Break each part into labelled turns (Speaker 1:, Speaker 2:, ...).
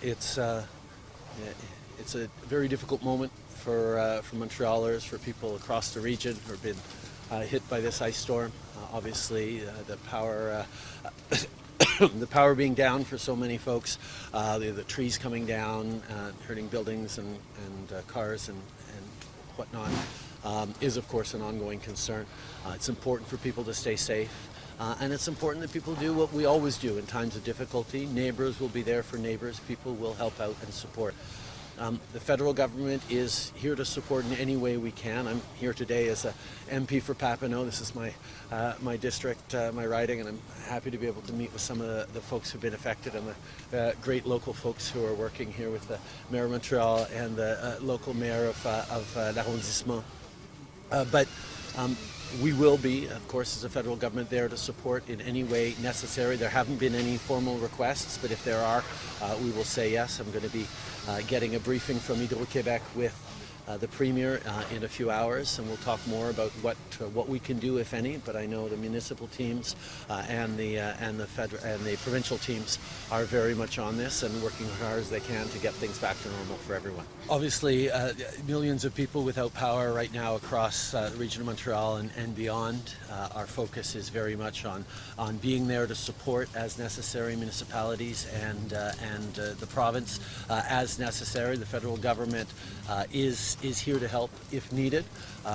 Speaker 1: It's a very difficult moment for Montrealers, for people across the region who have been hit by this ice storm. Obviously, the power the power being down for so many folks, the trees coming down, hurting buildings and cars and whatnot, is of course an ongoing concern. It's important for people to stay safe. And it's important that people do what we always do in times of difficulty. Neighbors will be there for neighbors. People will help out and support. The federal government is here to support in any way we can. I'm here today as a MP for Papineau. This is my district, my riding, and I'm happy to be able to meet with some of the folks who've been affected and the great local folks who are working here with the Mayor of Montreal and the local mayor of l'arrondissement. We will be, of course, as a federal government, there to support in any way necessary. There haven't been any formal requests, but if there are, we will say yes. I'm going to be getting a briefing from Quebec with the Premier in a few hours, and we'll talk more about what we can do, if any. But I know the municipal teams and the provincial teams are very much on this and working as hard as they can to get things back to normal for everyone. Obviously, millions of people without power right now across the region of Montreal and beyond. Our focus is very much on being there to support as necessary municipalities and the province as necessary. The federal government is here to help if needed.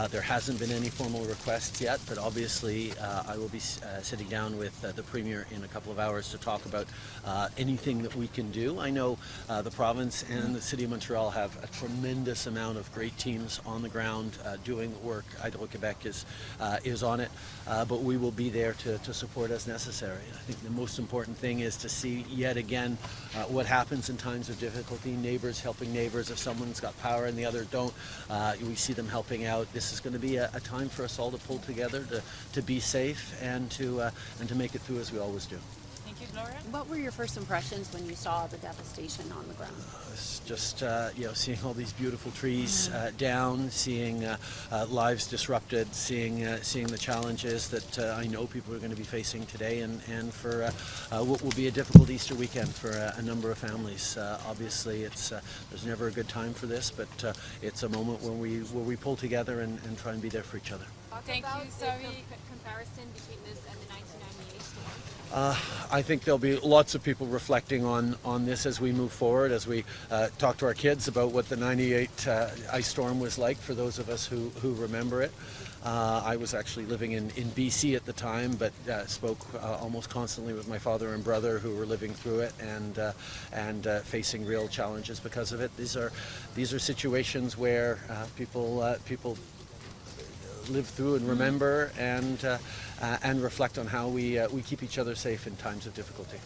Speaker 1: There hasn't been any formal requests yet, but obviously I will be sitting down with the Premier in a couple of hours to talk about anything that we can do. I know the province and the City of Montreal have a tremendous amount of great teams on the ground doing work. Hydro-Quebec is on it, but we will be there to support as necessary. I think the most important thing is to see yet again what happens in times of difficulty. Neighbors helping neighbors. If someone's got power and the other don't, we see them helping out. This is going to be a time for us all to pull together to be safe and to make it through as we always do.
Speaker 2: Thank you, Gloria.
Speaker 3: What were your first impressions when you saw the devastation on the ground?
Speaker 1: It's just seeing all these beautiful trees down, seeing lives disrupted, seeing the challenges that I know people are going to be facing today, and for what will be a difficult Easter weekend for a number of families. Obviously, there's never a good time for this, but it's a moment where we pull together and try and be there for each other.
Speaker 2: Thank you. Sorry.
Speaker 4: Comparison between this and the 1998 storm?
Speaker 1: I think there'll be lots of people reflecting on this as we move forward, as we talk to our kids about what the 98 ice storm was like, for those of us who remember it. I was actually living in BC at the time, but spoke almost constantly with my father and brother who were living through it and facing real challenges because of it. These are situations where people live through and remember and reflect on how we keep each other safe in times of difficulty.